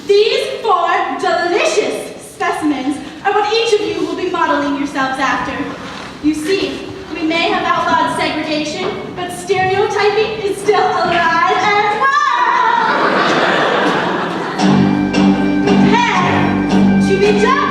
These 4 delicious specimens are what each of you will be modeling yourselves after. You see, we may have outlawed segregation, but stereotyping is still alive and well. Prepare to be judged.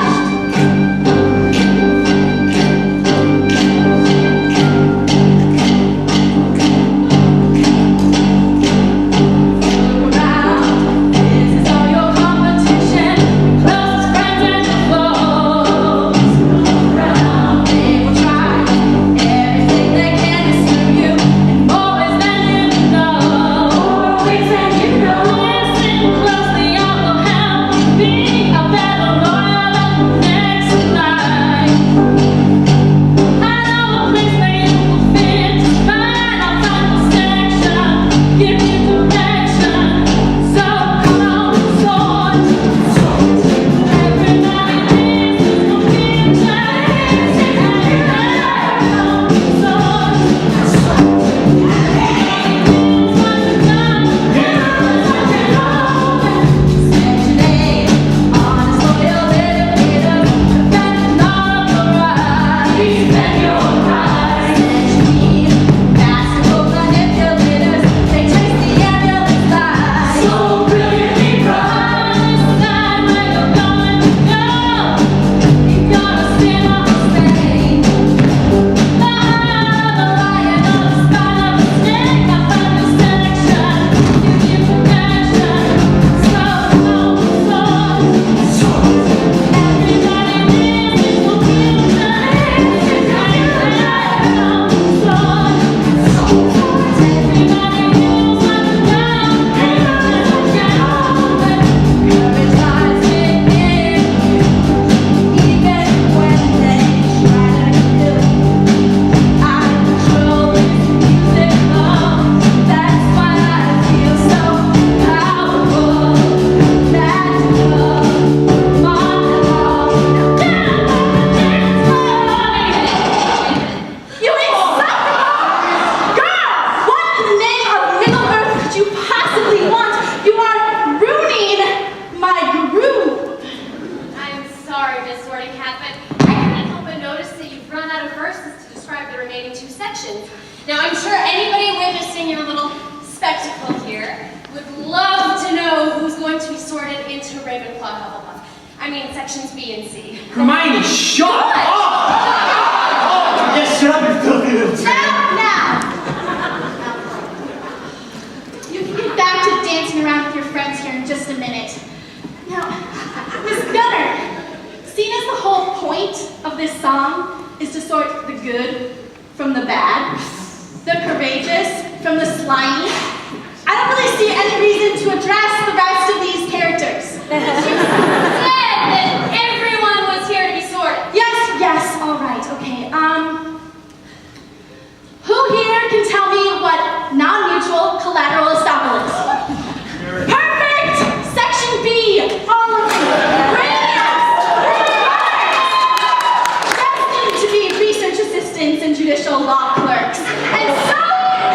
Now, I'm sure anybody witnessing your little spectacle here would love to know who's going to be sorted into Ravenclaw Hufflepuff. I mean, sections B and C. Hermione, shut up! Yes, shut up, you filthy little t- Now! You can get back to dancing around with your friends here in just a minute. Now, Miss Gunner, seeing as the whole point of this song is to sort the good from the bad, the courageous from the slimy, I don't really see any reason to address the rest of these characters. You said that everyone was here to be sorted. Yes, all right, okay. Who here can tell me what non-mutual collateral estoppel is? Perfect! Section B, all of you. Brilliant! Destined to be research assistants and judicial law clerks. And so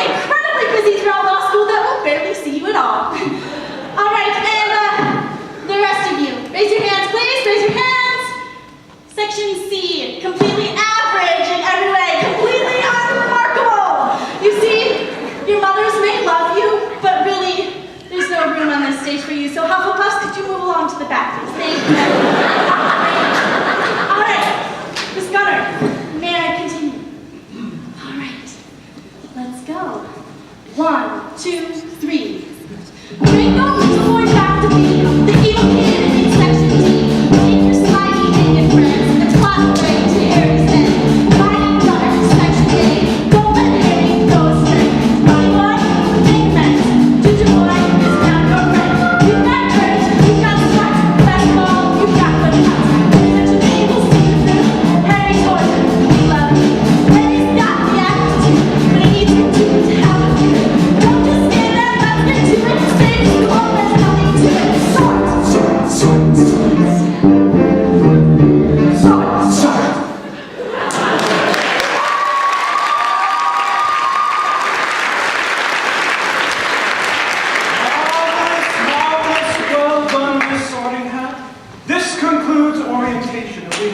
incredibly busy throughout law school that we'll barely see you at all. All right,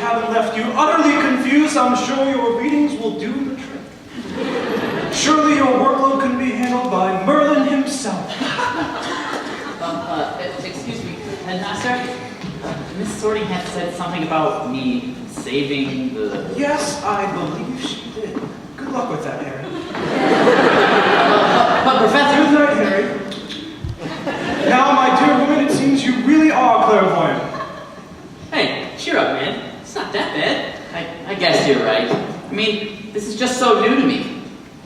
haven't left you utterly confused, I'm sure your readings will do the trick. Surely your workload can be handled by Merlin himself. Excuse me, Headmaster? Miss Sorting had said something about me saving the... Yes, I believe she did. Good luck with that, Harry. But Professor... Good night, Harry. Now, my dear woman, it seems you really are clairvoyant. Hey, cheer up, man. It's not that bad. I guess you're right. I mean, this is just so new to me.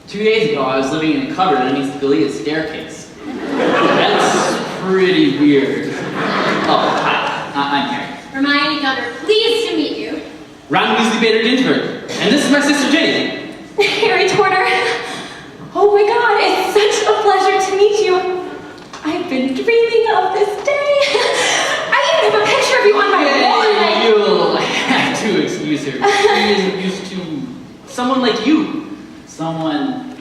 2 days ago, I was living in a cupboard underneath Galea's staircase. That's pretty weird. Oh, hi. I'm Harry. Hermione Gunner, pleased to meet you. Ron Weasley Bader Ginsburg. And this is my sister Jenny. Harry Torter. Oh my god, it's such a pleasure to meet you. I've been dreaming of this day. I even have a picture of you on my wall. You'll have to excuse her. She isn't used to someone like you. Someone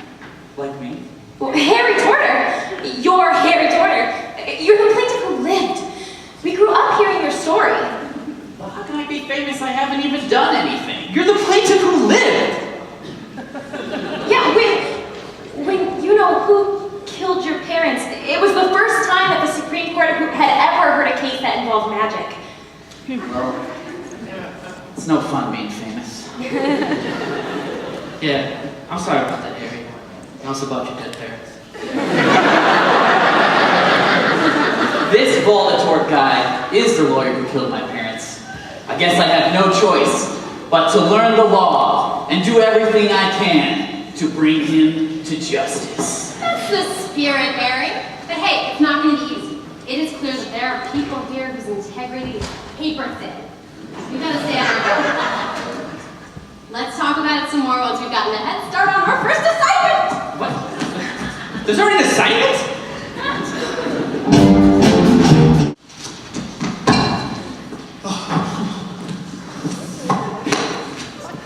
like me. Well, Harry Torter. You're Harry Torter. You're the plaintiff who lived. We grew up hearing your story. Well, how can I be famous? I haven't even done anything. You're the plaintiff who lived. Yeah, when you know who killed your parents, it was the first time that the Supreme Court had ever heard a case that involved magic. Well, it's no fun being famous. Yeah, I'm sorry about that, Harry. And also about your dead parents. This Voldetort guy is the lawyer who killed my parents. I guess I have no choice but to learn the law and do everything I can to bring him to justice. That's the spirit, Harry. But hey, it's not going to be easy. It is clear that there are people here whose integrity is paper thin. We've got to stay on our guard. Let's talk about it some more once we've gotten a head start on our first assignment. What? There's already an assignment?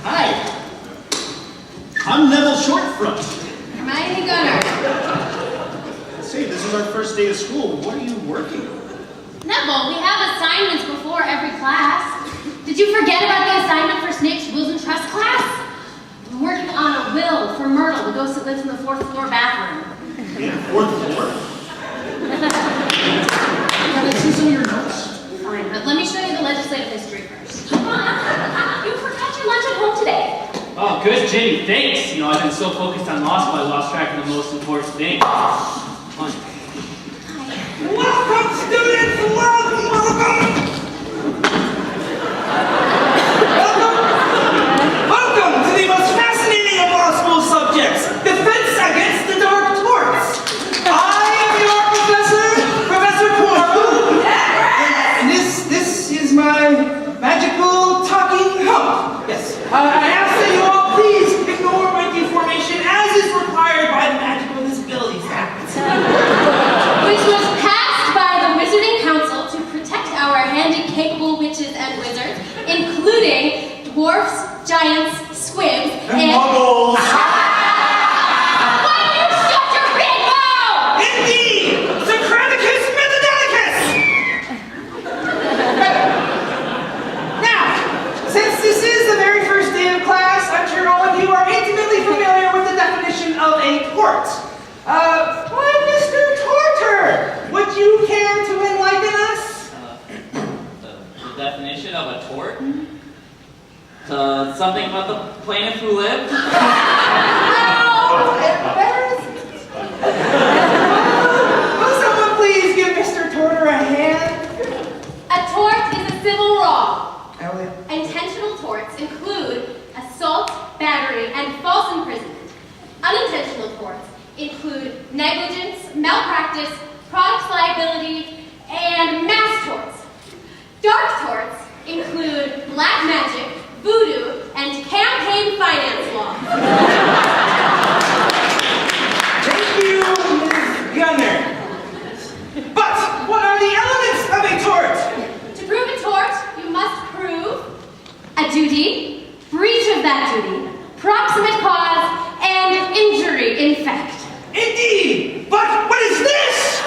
Hi. I'm Neville Shortfront. Hermione Gunner. Say, this is our first day of school. What are you working on? Neville, we have assignments before every class. Did you forget about the assignment for Snape's Wills and Trust class? I'm working on a will for Myrtle, the ghost that lives in the 4th floor bathroom. Yeah, fourth floor. Can I see some of your notes? Fine, but let me show you the legislative history first. Come on. You forgot your lunch at home today. Oh, good, Jenny. Thanks. You know, I've been so focused on law school, I lost track of the most important thing. Fun. Welcome, students! Welcome to the most fascinating of law school subjects, defense against the dark torts. I am your professor, Professor Poirot, and this is my magical talking hump. Yes, I ask that you all please ignore my deformation as is required by the Magical Disabilities Act. Which was passed by the Wizarding Council to protect our handy-capable witches and wizards, including dwarfs, giants, squibs, and... Muggles! Why do you shut your big mouth? Indeed! Socraticus Methodicus! Now, since this is the very first day of class, I'm sure all of you are intimately familiar with the definition of a tort. Why, Mr. Torter, would you care to enlighten us? The definition of a tort? Something about the plaintiff who lived? How embarrassing. Will someone please give Mr. Torter a hand? A tort is a civil wrong. Elliot. Intentional torts include assault, battery, and false imprisonment. Unintentional torts include negligence, malpractice, products liability, and mass torts. Dark torts include black magic, voodoo, and campaign finance law. Thank you, Ms. Gunner. But what are the elements of a tort? To prove a tort, you must prove a duty, breach of that duty, proximate cause, and injury in fact. Indeed! But what is this?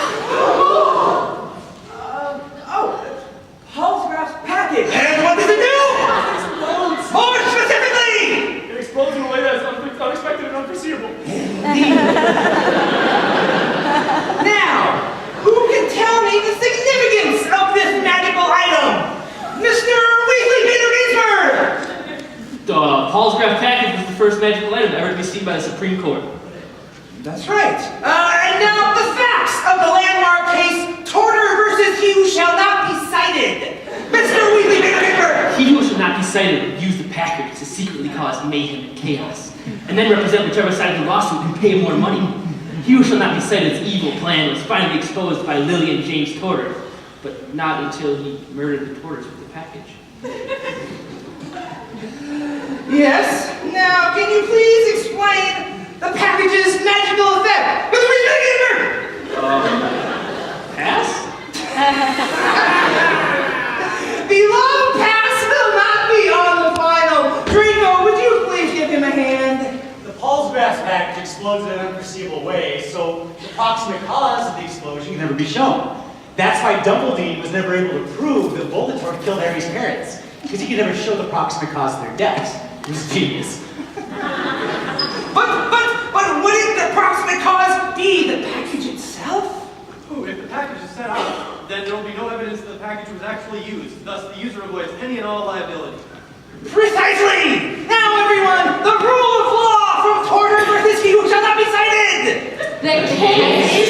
first magical item ever to be seen by the Supreme Court. That's right. And now the facts of the landmark case, Torter versus He Who Shall Not Be Cited. Mr. Weasley Bigger! He who should not be cited would use the package to secretly cause mayhem and chaos, and then represent whichever side of the lawsuit can pay him more money. He who shall not be cited's evil plan was finally exposed by Lily and James Torter, but not until he murdered the Torters with the package. Yes? Now, can you please explain the package's magical effect? Mr. Weasley Pass? The long pass will not be on the final. Draco, would you please give him a hand? The Paul's Grass package explodes in an unforeseeable way, so the approximate cause of the explosion can never be shown. That's why Dumbledore was never able to prove that Voldetort killed Harry's parents, because he could never show the approximate cause of their deaths. He was genius. But wouldn't the approximate cause be the package itself? Oh, if the package is set out, then there will be no evidence that the package was actually used. Thus, the user avoids any and all liability. Precisely! Now, everyone, the rule of law from Torter versus He Who Shall Not Be Cited! The case